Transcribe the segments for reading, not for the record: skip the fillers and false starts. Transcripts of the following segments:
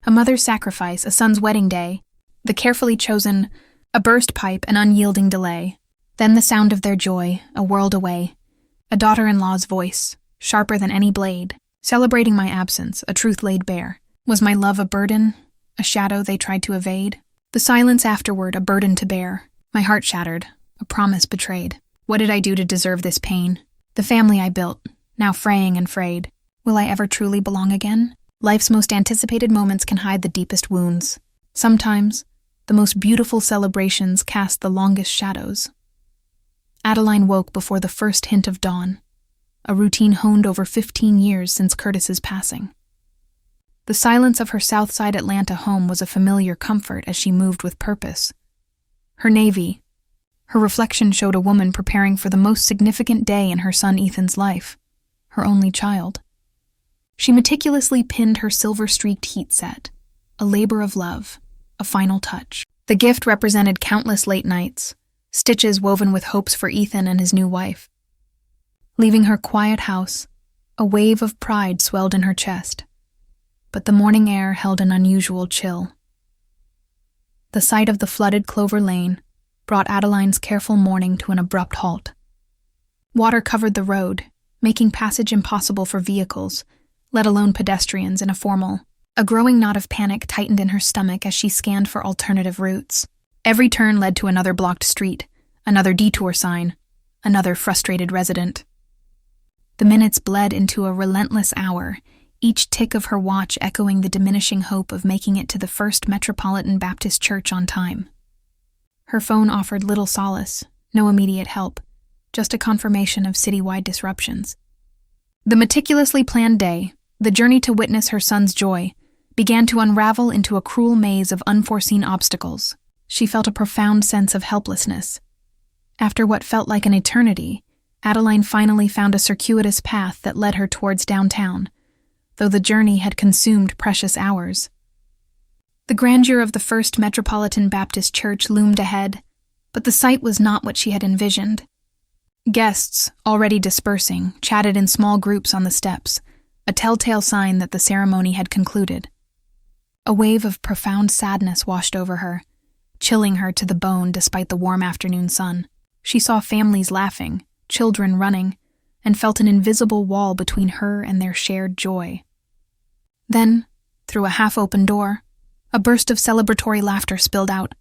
A mother's sacrifice, a son's wedding day, the carefully chosen, a burst pipe, an unyielding delay. Then the sound of their joy, a world away, a daughter-in-law's voice, sharper than any blade, celebrating my absence, a truth laid bare. Was my love a burden, a shadow they tried to evade? The silence afterward, a burden to bear, my heart shattered, a promise betrayed. What did I do to deserve this pain? The family I built, now fraying and frayed. Will I ever truly belong again? Life's most anticipated moments can hide the deepest wounds. Sometimes, the most beautiful celebrations cast the longest shadows. Adeline woke before the first hint of dawn, a routine honed over 15 years since Curtis's passing. The silence of her Southside Atlanta home was a familiar comfort as she moved with purpose. Her navy, her reflection showed a woman preparing for the most significant day in her son Ethan's life, her only child. She meticulously pinned her silver-streaked heat set, a labor of love, a final touch. The gift represented countless late nights, stitches woven with hopes for Ethan and his new wife. Leaving her quiet house, a wave of pride swelled in her chest, but the morning air held an unusual chill. The sight of the flooded Clover Lane brought Adeline's careful mourning to an abrupt halt. Water covered the road, making passage impossible for vehicles, let alone pedestrians in a formal. A growing knot of panic tightened in her stomach as she scanned for alternative routes. Every turn led to another blocked street, another detour sign, another frustrated resident. The minutes bled into a relentless hour, each tick of her watch echoing the diminishing hope of making it to the First Metropolitan Baptist Church on time. Her phone offered little solace, no immediate help, just a confirmation of citywide disruptions. The meticulously planned day, the journey to witness her son's joy, began to unravel into a cruel maze of unforeseen obstacles. She felt a profound sense of helplessness. After what felt like an eternity, Adeline finally found a circuitous path that led her towards downtown, though the journey had consumed precious hours. The grandeur of the First Metropolitan Baptist Church loomed ahead, but the sight was not what she had envisioned. Guests, already dispersing, chatted in small groups on the steps, a telltale sign that the ceremony had concluded. A wave of profound sadness washed over her, chilling her to the bone despite the warm afternoon sun. She saw families laughing, children running, and felt an invisible wall between her and their shared joy. Then, through a half-open door, a burst of celebratory laughter spilled out,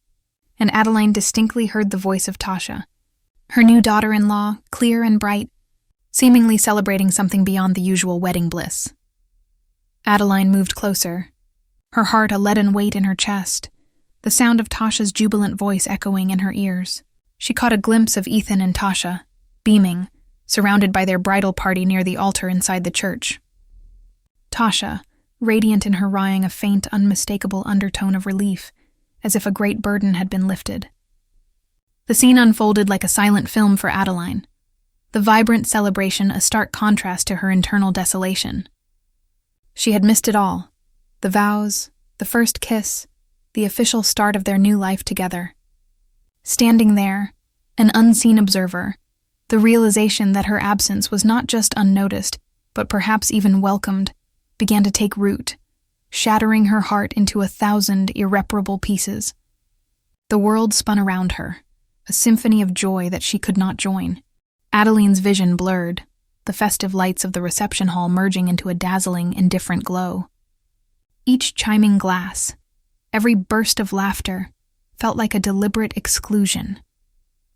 and Adeline distinctly heard the voice of Tasha, her new daughter-in-law, clear and bright, seemingly celebrating something beyond the usual wedding bliss. Adeline moved closer, her heart a leaden weight in her chest, the sound of Tasha's jubilant voice echoing in her ears. She caught a glimpse of Ethan and Tasha, beaming, surrounded by their bridal party near the altar inside the church. Tasha, radiant in her rhying a faint, unmistakable undertone of relief, as if a great burden had been lifted. The scene unfolded like a silent film for Adeline, the vibrant celebration a stark contrast to her internal desolation. She had missed it all, the vows, the first kiss, the official start of their new life together. Standing there, an unseen observer, the realization that her absence was not just unnoticed, but perhaps even welcomed, began to take root, shattering her heart into 1,000 irreparable pieces. The world spun around her, a symphony of joy that she could not join. Adeline's vision blurred, the festive lights of the reception hall merging into a dazzling, indifferent glow. Each chiming glass, every burst of laughter, felt like a deliberate exclusion,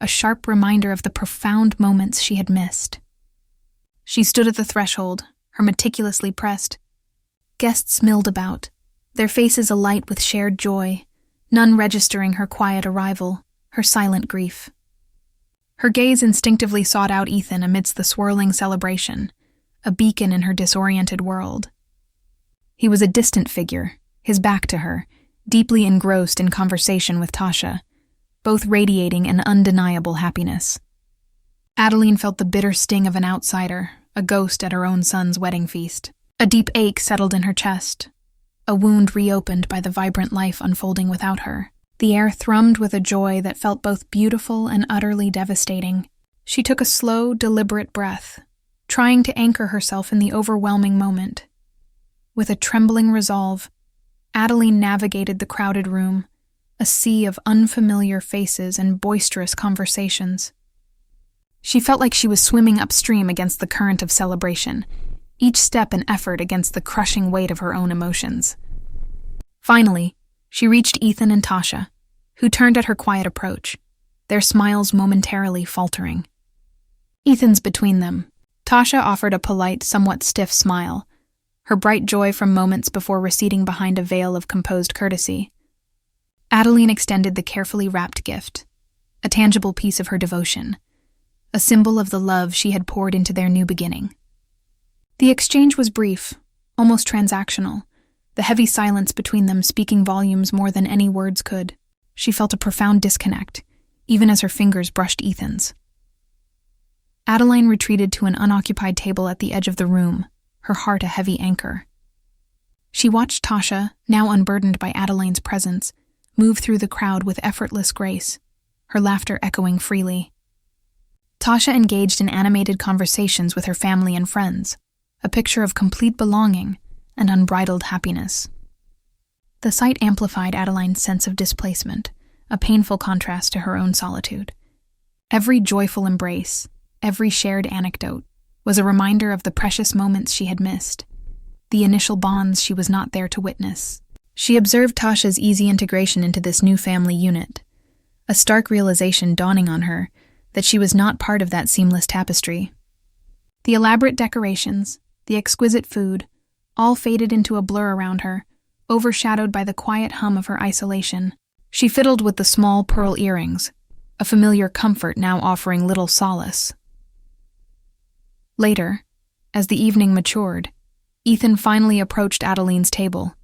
a sharp reminder of the profound moments she had missed. She stood at the threshold, her meticulously pressed. Guests milled about, their faces alight with shared joy, none registering her quiet arrival, her silent grief. Her gaze instinctively sought out Ethan amidst the swirling celebration, a beacon in her disoriented world. He was a distant figure, his back to her, deeply engrossed in conversation with Tasha, both radiating an undeniable happiness. Adeline felt the bitter sting of an outsider, a ghost at her own son's wedding feast. A deep ache settled in her chest, a wound reopened by the vibrant life unfolding without her. The air thrummed with a joy that felt both beautiful and utterly devastating. She took a slow, deliberate breath, trying to anchor herself in the overwhelming moment. With a trembling resolve, Adeline navigated the crowded room, a sea of unfamiliar faces and boisterous conversations. She felt like she was swimming upstream against the current of celebration, each step an effort against the crushing weight of her own emotions. Finally, she reached Ethan and Tasha, who turned at her quiet approach, their smiles momentarily faltering. Ethan's between them. Tasha offered a polite, somewhat stiff smile, her bright joy from moments before receding behind a veil of composed courtesy. Adeline extended the carefully wrapped gift, a tangible piece of her devotion, a symbol of the love she had poured into their new beginning. The exchange was brief, almost transactional, the heavy silence between them speaking volumes more than any words could. She felt a profound disconnect, even as her fingers brushed Ethan's. Adeline retreated to an unoccupied table at the edge of the room, her heart a heavy anchor. She watched Tasha, now unburdened by Adeline's presence, move through the crowd with effortless grace, her laughter echoing freely. Tasha engaged in animated conversations with her family and friends, a picture of complete belonging and unbridled happiness. The sight amplified Adeline's sense of displacement, a painful contrast to her own solitude. Every joyful embrace, every shared anecdote, was a reminder of the precious moments she had missed, the initial bonds she was not there to witness. She observed Tasha's easy integration into this new family unit, a stark realization dawning on her that she was not part of that seamless tapestry. The elaborate decorations, the exquisite food, all faded into a blur around her, overshadowed by the quiet hum of her isolation. She fiddled with the small pearl earrings, a familiar comfort now offering little solace. Later, as the evening matured, Ethan finally approached Adeline's table,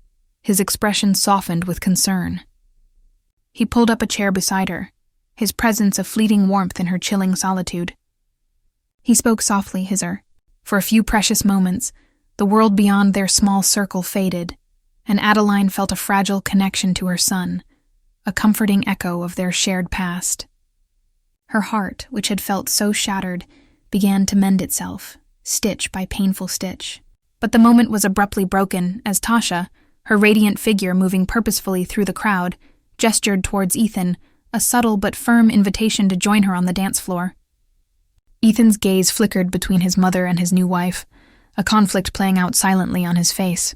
his expression softened with concern. He pulled up a chair beside her, his presence a fleeting warmth in her chilling solitude. He spoke softly, For a few precious moments, the world beyond their small circle faded, and Adeline felt a fragile connection to her son, a comforting echo of their shared past. Her heart, which had felt so shattered, began to mend itself, stitch by painful stitch. But the moment was abruptly broken as Tasha, her radiant figure moving purposefully through the crowd, gestured towards Ethan, a subtle but firm invitation to join her on the dance floor. Ethan's gaze flickered between his mother and his new wife, a conflict playing out silently on his face.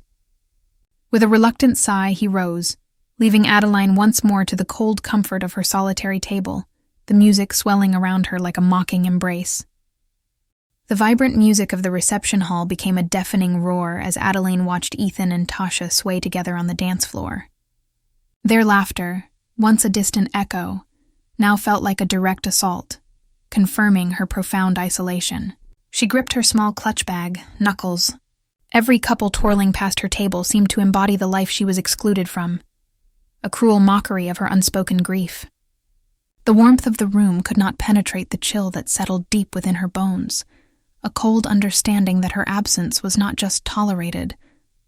With a reluctant sigh, he rose, leaving Adeline once more to the cold comfort of her solitary table, the music swelling around her like a mocking embrace. The vibrant music of the reception hall became a deafening roar as Adeline watched Ethan and Tasha sway together on the dance floor. Their laughter, once a distant echo, now felt like a direct assault, confirming her profound isolation. She gripped her small clutch bag, knuckles. Every couple twirling past her table seemed to embody the life she was excluded from, a cruel mockery of her unspoken grief. The warmth of the room could not penetrate the chill that settled deep within her bones, a cold understanding that her absence was not just tolerated,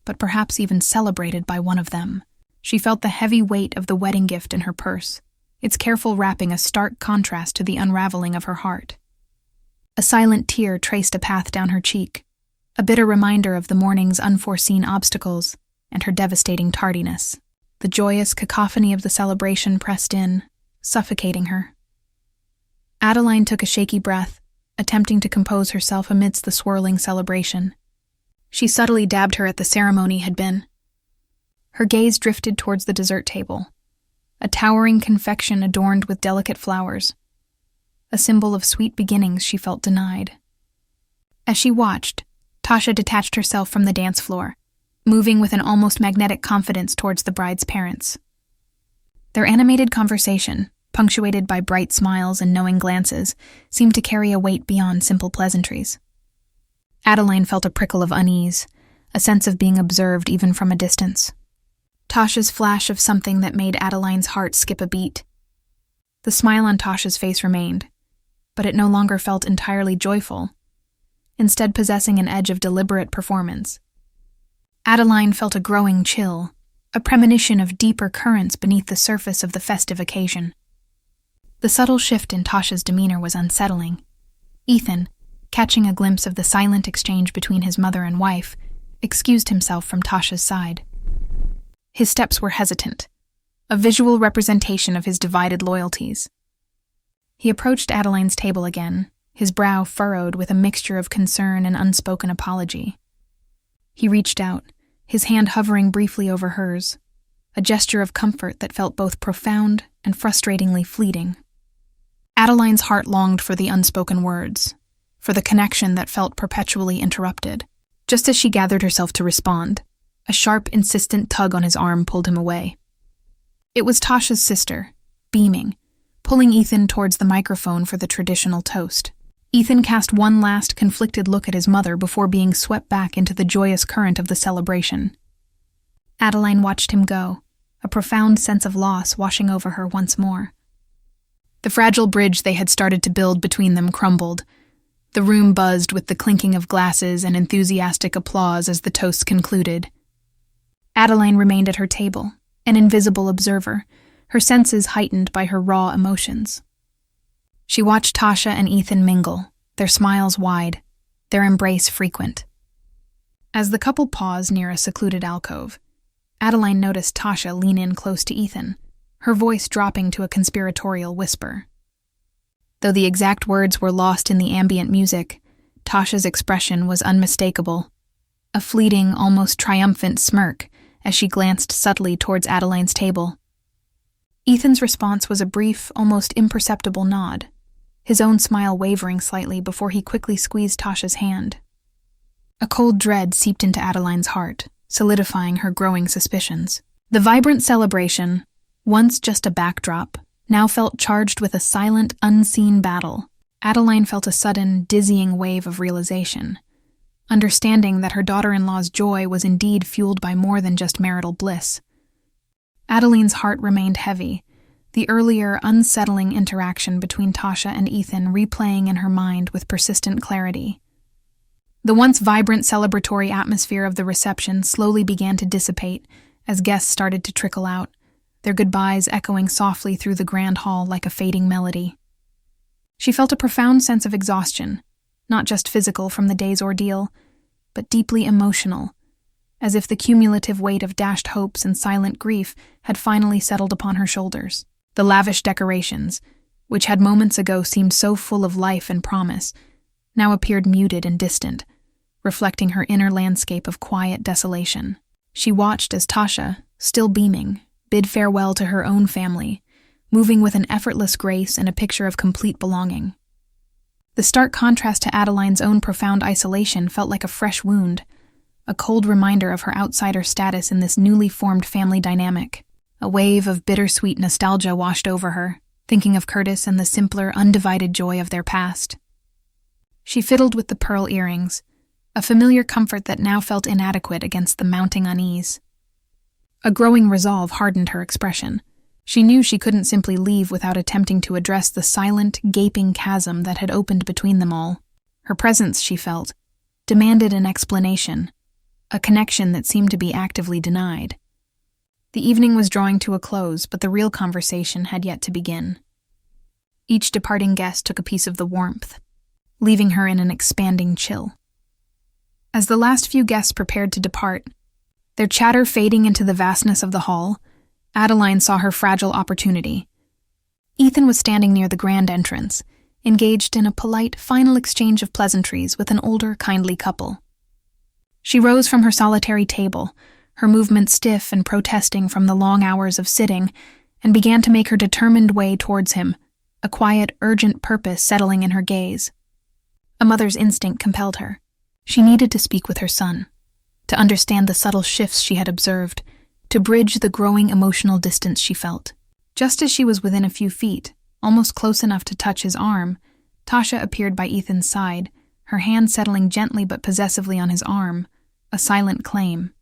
but perhaps even celebrated by one of them. She felt the heavy weight of the wedding gift in her purse, its careful wrapping a stark contrast to the unraveling of her heart. A silent tear traced a path down her cheek, a bitter reminder of the morning's unforeseen obstacles and her devastating tardiness. The joyous cacophony of the celebration pressed in, suffocating her. Adeline took a shaky breath, attempting to compose herself amidst the swirling celebration. She subtly dabbed her at the ceremony had been. Her gaze drifted towards the dessert table, a towering confection adorned with delicate flowers, a symbol of sweet beginnings she felt denied. As she watched, Tasha detached herself from the dance floor, moving with an almost magnetic confidence towards the bride's parents. Their animated conversation, punctuated by bright smiles and knowing glances, seemed to carry a weight beyond simple pleasantries. Adeline felt a prickle of unease, a sense of being observed even from a distance. Tasha's flash of something that made Adeline's heart skip a beat. The smile on Tasha's face remained, but it no longer felt entirely joyful, instead possessing an edge of deliberate performance. Adeline felt a growing chill, a premonition of deeper currents beneath the surface of the festive occasion. The subtle shift in Tasha's demeanor was unsettling. Ethan, catching a glimpse of the silent exchange between his mother and wife, excused himself from Tasha's side. His steps were hesitant, a visual representation of his divided loyalties. He approached Adeline's table again, his brow furrowed with a mixture of concern and unspoken apology. He reached out, his hand hovering briefly over hers, a gesture of comfort that felt both profound and frustratingly fleeting. Adeline's heart longed for the unspoken words, for the connection that felt perpetually interrupted. Just as she gathered herself to respond, a sharp, insistent tug on his arm pulled him away. It was Tasha's sister, beaming, pulling Ethan towards the microphone for the traditional toast. Ethan cast one last conflicted look at his mother before being swept back into the joyous current of the celebration. Adeline watched him go, a profound sense of loss washing over her once more. The fragile bridge they had started to build between them crumbled. The room buzzed with the clinking of glasses and enthusiastic applause as the toast concluded. Adeline remained at her table, an invisible observer, her senses heightened by her raw emotions. She watched Tasha and Ethan mingle, their smiles wide, their embrace frequent. As the couple paused near a secluded alcove, Adeline noticed Tasha lean in close to Ethan, her voice dropping to a conspiratorial whisper. Though the exact words were lost in the ambient music, Tasha's expression was unmistakable, a fleeting, almost triumphant smirk as she glanced subtly towards Adeline's table. Ethan's response was a brief, almost imperceptible nod, his own smile wavering slightly before he quickly squeezed Tasha's hand. A cold dread seeped into Adeline's heart, solidifying her growing suspicions. The vibrant celebration, once just a backdrop, now felt charged with a silent, unseen battle. Adeline felt a sudden, dizzying wave of realization, understanding that her daughter-in-law's joy was indeed fueled by more than just marital bliss. Adeline's heart remained heavy, the earlier, unsettling interaction between Tasha and Ethan replaying in her mind with persistent clarity. The once vibrant celebratory atmosphere of the reception slowly began to dissipate as guests started to trickle out, their goodbyes echoing softly through the grand hall like a fading melody. She felt a profound sense of exhaustion, not just physical from the day's ordeal, but deeply emotional, as if the cumulative weight of dashed hopes and silent grief had finally settled upon her shoulders. The lavish decorations, which had moments ago seemed so full of life and promise, now appeared muted and distant, reflecting her inner landscape of quiet desolation. She watched as Tasha, still beaming, bid farewell to her own family, moving with an effortless grace and a picture of complete belonging. The stark contrast to Adeline's own profound isolation felt like a fresh wound, a cold reminder of her outsider status in this newly formed family dynamic. A wave of bittersweet nostalgia washed over her, thinking of Curtis and the simpler, undivided joy of their past. She fiddled with the pearl earrings, a familiar comfort that now felt inadequate against the mounting unease. A growing resolve hardened her expression. She knew she couldn't simply leave without attempting to address the silent, gaping chasm that had opened between them all. Her presence, she felt, demanded an explanation, a connection that seemed to be actively denied. The evening was drawing to a close, but the real conversation had yet to begin. Each departing guest took a piece of the warmth, leaving her in an expanding chill. As the last few guests prepared to depart, their chatter fading into the vastness of the hall, Adeline saw her fragile opportunity. Ethan was standing near the grand entrance, engaged in a polite, final exchange of pleasantries with an older, kindly couple. She rose from her solitary table, her movements stiff and protesting from the long hours of sitting, and began to make her determined way towards him, a quiet, urgent purpose settling in her gaze. A mother's instinct compelled her. She needed to speak with her son, to understand the subtle shifts she had observed, to bridge the growing emotional distance she felt. Just as she was within a few feet, almost close enough to touch his arm, Tasha appeared by Ethan's side, her hand settling gently but possessively on his arm, a silent claim.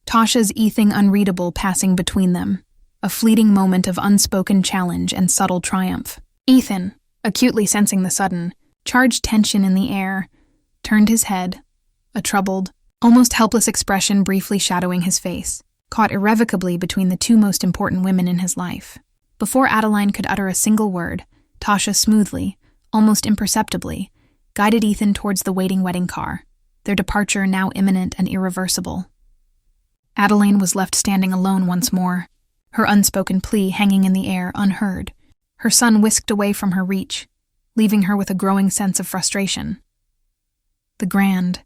Tasha's Ethan unreadable passing between them, a fleeting moment of unspoken challenge and subtle triumph. Ethan, acutely sensing the sudden, charged tension in the air, turned his head, a troubled, almost helpless expression briefly shadowing his face, caught irrevocably between the two most important women in his life. Before Adeline could utter a single word, Tasha smoothly, almost imperceptibly, guided Ethan towards the waiting wedding car, their departure now imminent and irreversible. Adeline was left standing alone once more, her unspoken plea hanging in the air unheard. Her son whisked away from her reach, leaving her with a growing sense of frustration. The grand,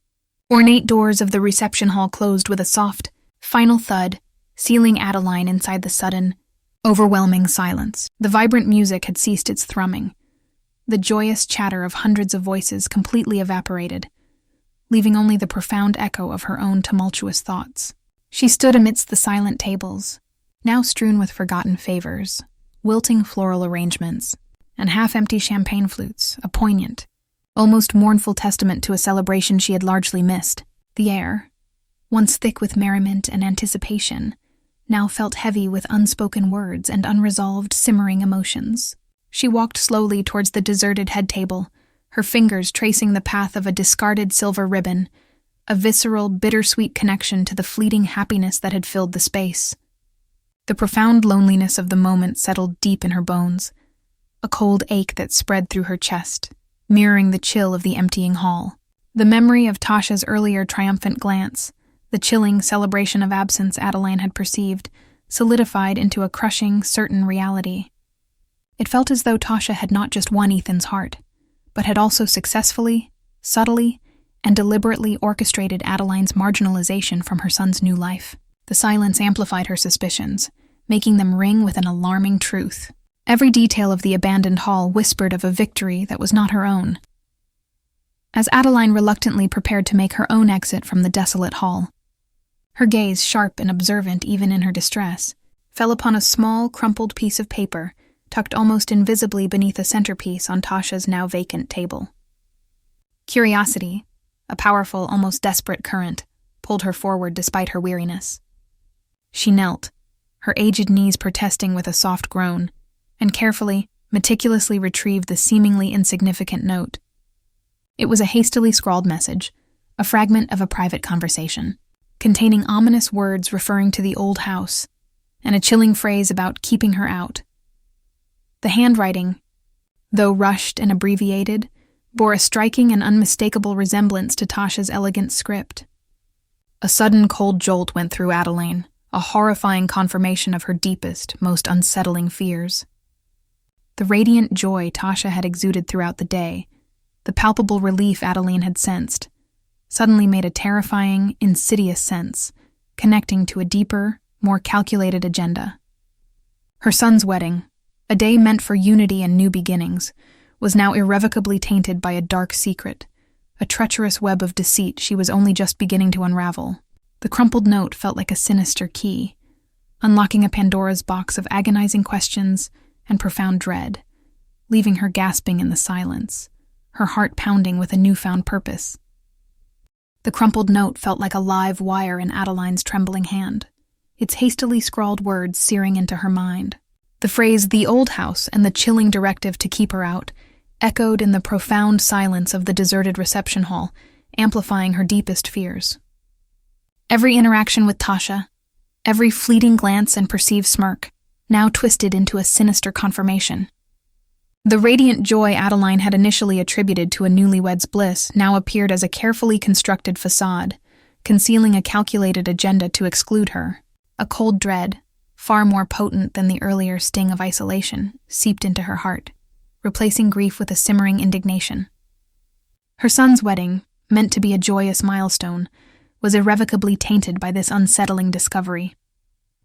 ornate doors of the reception hall closed with a soft, final thud, sealing Adeline inside the sudden, overwhelming silence. The vibrant music had ceased its thrumming. The joyous chatter of hundreds of voices completely evaporated, leaving only the profound echo of her own tumultuous thoughts. She stood amidst the silent tables, now strewn with forgotten favors, wilting floral arrangements, and half-empty champagne flutes, a poignant, almost mournful testament to a celebration she had largely missed. The air, once thick with merriment and anticipation, now felt heavy with unspoken words and unresolved, simmering emotions. She walked slowly towards the deserted head table, her fingers tracing the path of a discarded silver ribbon, a visceral, bittersweet connection to the fleeting happiness that had filled the space. The profound loneliness of the moment settled deep in her bones, a cold ache that spread through her chest, mirroring the chill of the emptying hall. The memory of Tasha's earlier triumphant glance, the chilling celebration of absence Adeline had perceived, solidified into a crushing, certain reality. It felt as though Tasha had not just won Ethan's heart, but had also successfully, subtly, and deliberately orchestrated Adeline's marginalization from her son's new life. The silence amplified her suspicions, making them ring with an alarming truth. Every detail of the abandoned hall whispered of a victory that was not her own. As Adeline reluctantly prepared to make her own exit from the desolate hall, her gaze, sharp and observant even in her distress, fell upon a small, crumpled piece of paper tucked almost invisibly beneath a centerpiece on Tasha's now vacant table. Curiosity, a powerful, almost desperate current, pulled her forward despite her weariness. She knelt, her aged knees protesting with a soft groan, and carefully, meticulously retrieved the seemingly insignificant note. It was a hastily scrawled message, a fragment of a private conversation, containing ominous words referring to the old house, and a chilling phrase about keeping her out. The handwriting, though rushed and abbreviated, bore a striking and unmistakable resemblance to Tasha's elegant script. A sudden cold jolt went through Adeline, a horrifying confirmation of her deepest, most unsettling fears. The radiant joy Tasha had exuded throughout the day, the palpable relief Adeline had sensed, suddenly made a terrifying, insidious sense, connecting to a deeper, more calculated agenda. Her son's wedding, a day meant for unity and new beginnings, was now irrevocably tainted by a dark secret, a treacherous web of deceit she was only just beginning to unravel. The crumpled note felt like a sinister key, unlocking a Pandora's box of agonizing questions and profound dread, leaving her gasping in the silence, her heart pounding with a newfound purpose. The crumpled note felt like a live wire in Adeline's trembling hand, its hastily scrawled words searing into her mind. The phrase "the old house" and the chilling directive to keep her out echoed in the profound silence of the deserted reception hall, amplifying her deepest fears. Every interaction with Tasha, every fleeting glance and perceived smirk, now twisted into a sinister confirmation. The radiant joy Adeline had initially attributed to a newlywed's bliss now appeared as a carefully constructed facade, concealing a calculated agenda to exclude her. A cold dread, far more potent than the earlier sting of isolation, seeped into her heart, replacing grief with a simmering indignation. Her son's wedding, meant to be a joyous milestone, was irrevocably tainted by this unsettling discovery,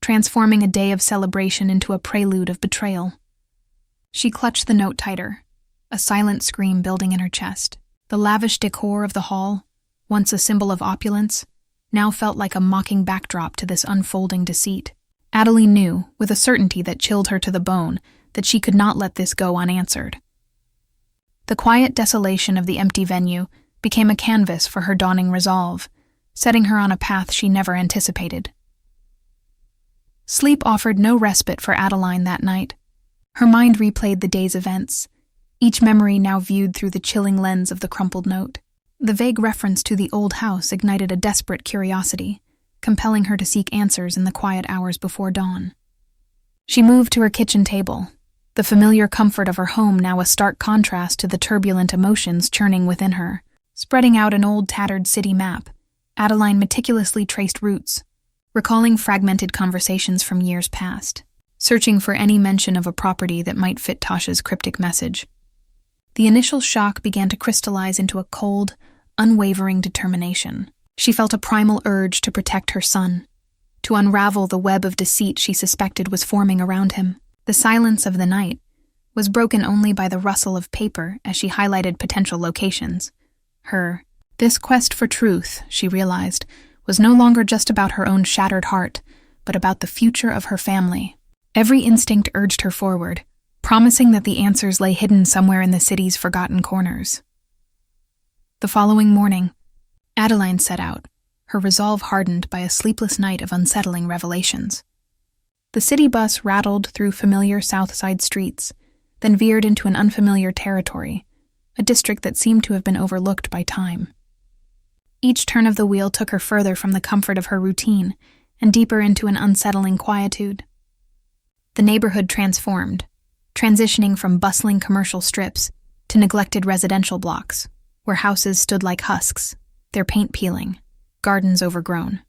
transforming a day of celebration into a prelude of betrayal. She clutched the note tighter, a silent scream building in her chest. The lavish decor of the hall, once a symbol of opulence, now felt like a mocking backdrop to this unfolding deceit. Adeline knew, with a certainty that chilled her to the bone, that she could not let this go unanswered. The quiet desolation of the empty venue became a canvas for her dawning resolve, setting her on a path she never anticipated. Sleep offered no respite for Adeline that night. Her mind replayed the day's events, each memory now viewed through the chilling lens of the crumpled note. The vague reference to the old house ignited a desperate curiosity, compelling her to seek answers in the quiet hours before dawn. She moved to her kitchen table, the familiar comfort of her home now a stark contrast to the turbulent emotions churning within her. Spreading out an old tattered city map, Adeline meticulously traced routes, recalling fragmented conversations from years past, searching for any mention of a property that might fit Tasha's cryptic message. The initial shock began to crystallize into a cold, unwavering determination. She felt a primal urge to protect her son, to unravel the web of deceit she suspected was forming around him. The silence of the night was broken only by the rustle of paper as she highlighted potential locations. This quest for truth, she realized, was no longer just about her own shattered heart, but about the future of her family. Every instinct urged her forward, promising that the answers lay hidden somewhere in the city's forgotten corners. The following morning, Adeline set out, her resolve hardened by a sleepless night of unsettling revelations. The city bus rattled through familiar Southside streets, then veered into an unfamiliar territory, a district that seemed to have been overlooked by time. Each turn of the wheel took her further from the comfort of her routine and deeper into an unsettling quietude. The neighborhood transformed, transitioning from bustling commercial strips to neglected residential blocks, where houses stood like husks, their paint peeling, gardens overgrown.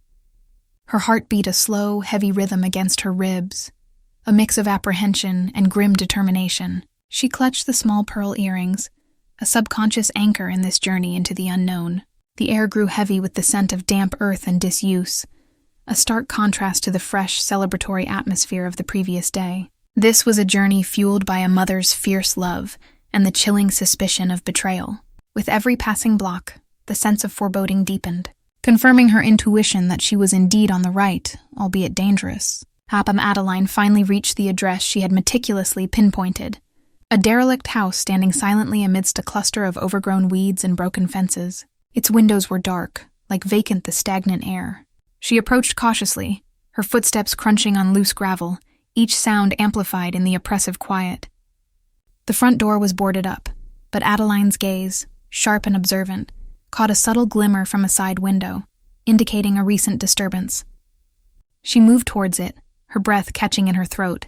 Her heart beat a slow, heavy rhythm against her ribs, a mix of apprehension and grim determination. She clutched the small pearl earrings, a subconscious anchor in this journey into the unknown. The air grew heavy with the scent of damp earth and disuse, a stark contrast to the fresh, celebratory atmosphere of the previous day. This was a journey fueled by a mother's fierce love and the chilling suspicion of betrayal. With every passing block, the sense of foreboding deepened, confirming her intuition that she was indeed on the right, albeit dangerous. Adeline finally reached the address she had meticulously pinpointed, a derelict house standing silently amidst a cluster of overgrown weeds and broken fences. Its windows were dark, like vacant the stagnant air. She approached cautiously, her footsteps crunching on loose gravel, each sound amplified in the oppressive quiet. The front door was boarded up, but Adeline's gaze, sharp and observant, caught a subtle glimmer from a side window, indicating a recent disturbance. She moved towards it, her breath catching in her throat,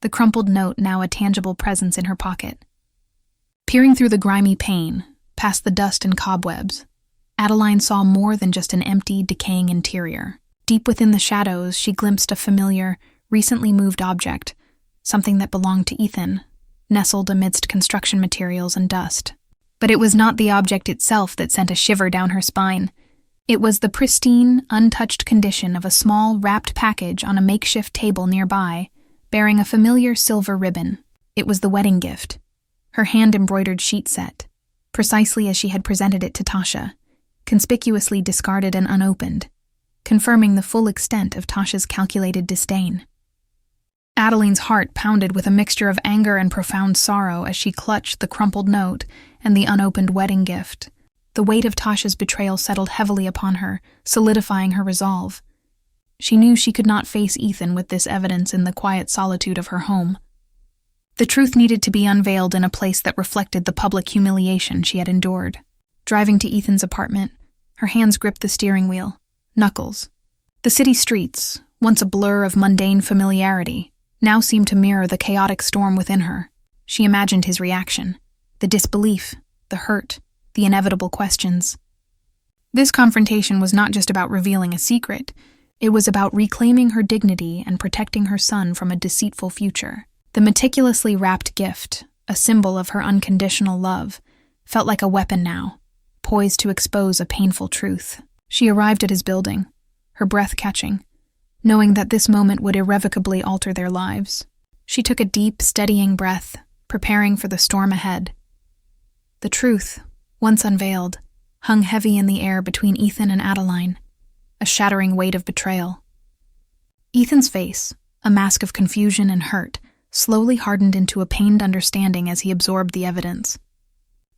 the crumpled note now a tangible presence in her pocket. Peering through the grimy pane, past the dust and cobwebs, Adeline saw more than just an empty, decaying interior. Deep within the shadows, she glimpsed a familiar, recently moved object, something that belonged to Ethan, nestled amidst construction materials and dust. But it was not the object itself that sent a shiver down her spine. It was the pristine, untouched condition of a small, wrapped package on a makeshift table nearby, bearing a familiar silver ribbon. It was the wedding gift, her hand-embroidered sheet set, precisely as she had presented it to Tasha, conspicuously discarded and unopened, confirming the full extent of Tasha's calculated disdain. Adeline's heart pounded with a mixture of anger and profound sorrow as she clutched the crumpled note and the unopened wedding gift. The weight of Tasha's betrayal settled heavily upon her, solidifying her resolve. She knew she could not face Ethan with this evidence in the quiet solitude of her home. The truth needed to be unveiled in a place that reflected the public humiliation she had endured. Driving to Ethan's apartment, her hands gripped the steering wheel, knuckles. The city streets, once a blur of mundane familiarity, now seemed to mirror the chaotic storm within her. She imagined his reaction, the disbelief, the hurt, the inevitable questions. This confrontation was not just about revealing a secret, it was about reclaiming her dignity and protecting her son from a deceitful future. The meticulously wrapped gift, a symbol of her unconditional love, felt like a weapon now, poised to expose a painful truth. She arrived at his building, her breath catching, knowing that this moment would irrevocably alter their lives. She took a deep, steadying breath, preparing for the storm ahead. The truth, once unveiled, hung heavy in the air between Ethan and Adeline, a shattering weight of betrayal. Ethan's face, a mask of confusion and hurt, slowly hardened into a pained understanding as he absorbed the evidence.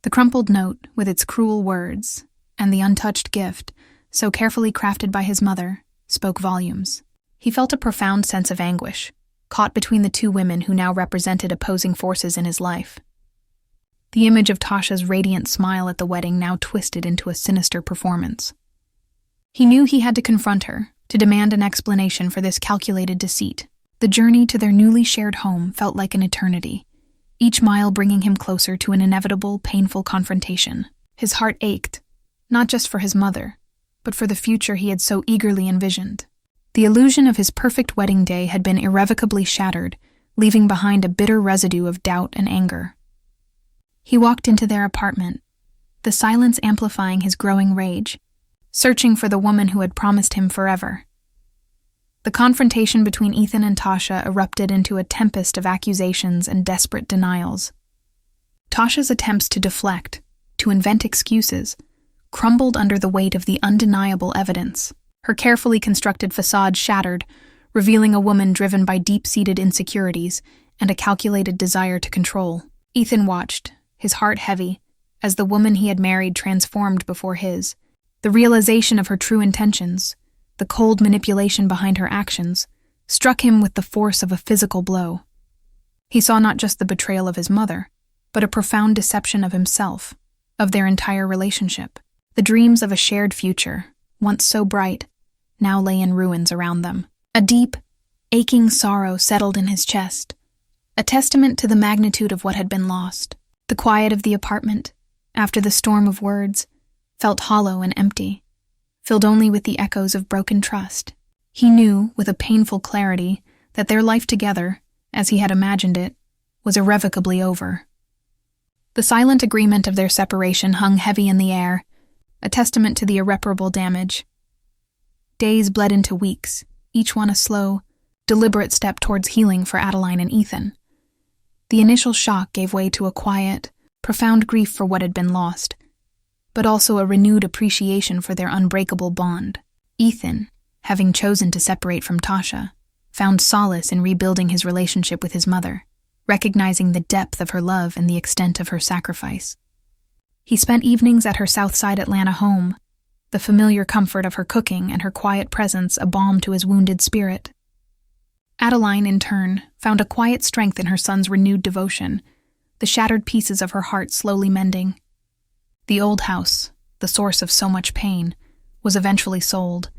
The crumpled note, with its cruel words, and the untouched gift, so carefully crafted by his mother, spoke volumes. He felt a profound sense of anguish, caught between the two women who now represented opposing forces in his life. The image of Tasha's radiant smile at the wedding now twisted into a sinister performance. He knew he had to confront her, to demand an explanation for this calculated deceit. The journey to their newly shared home felt like an eternity, each mile bringing him closer to an inevitable, painful confrontation. His heart ached, not just for his mother, but for the future he had so eagerly envisioned. The illusion of his perfect wedding day had been irrevocably shattered, leaving behind a bitter residue of doubt and anger. He walked into their apartment, the silence amplifying his growing rage, searching for the woman who had promised him forever. The confrontation between Ethan and Tasha erupted into a tempest of accusations and desperate denials. Tasha's attempts to deflect, to invent excuses, crumbled under the weight of the undeniable evidence. Her carefully constructed facade shattered, revealing a woman driven by deep-seated insecurities and a calculated desire to control. Ethan watched, his heart heavy, as the woman he had married transformed before his. The realization of her true intentions, the cold manipulation behind her actions, struck him with the force of a physical blow. He saw not just the betrayal of his mother, but a profound deception of himself, of their entire relationship. The dreams of a shared future, once so bright, now lay in ruins around them. A deep, aching sorrow settled in his chest, a testament to the magnitude of what had been lost. The quiet of the apartment, after the storm of words, felt hollow and empty, filled only with the echoes of broken trust. He knew, with a painful clarity, that their life together, as he had imagined it, was irrevocably over. The silent agreement of their separation hung heavy in the air, a testament to the irreparable damage. Days bled into weeks, each one a slow, deliberate step towards healing for Adeline and Ethan. The initial shock gave way to a quiet, profound grief for what had been lost, but also a renewed appreciation for their unbreakable bond. Ethan, having chosen to separate from Tasha, found solace in rebuilding his relationship with his mother, recognizing the depth of her love and the extent of her sacrifice. He spent evenings at her Southside Atlanta home, the familiar comfort of her cooking and her quiet presence a balm to his wounded spirit. Adeline, in turn, found a quiet strength in her son's renewed devotion, the shattered pieces of her heart slowly mending. The old house, the source of so much pain, was eventually sold,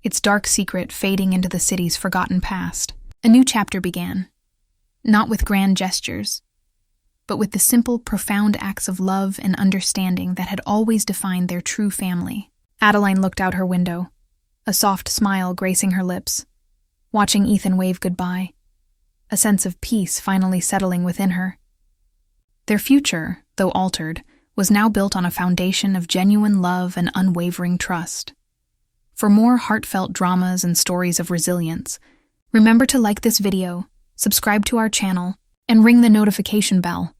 its dark secret fading into the city's forgotten past. A new chapter began, not with grand gestures, but with the simple, profound acts of love and understanding that had always defined their true family. Adeline looked out her window, a soft smile gracing her lips, watching Ethan wave goodbye, a sense of peace finally settling within her. Their future, though altered, was now built on a foundation of genuine love and unwavering trust. For more heartfelt dramas and stories of resilience, remember to like this video, subscribe to our channel, and ring the notification bell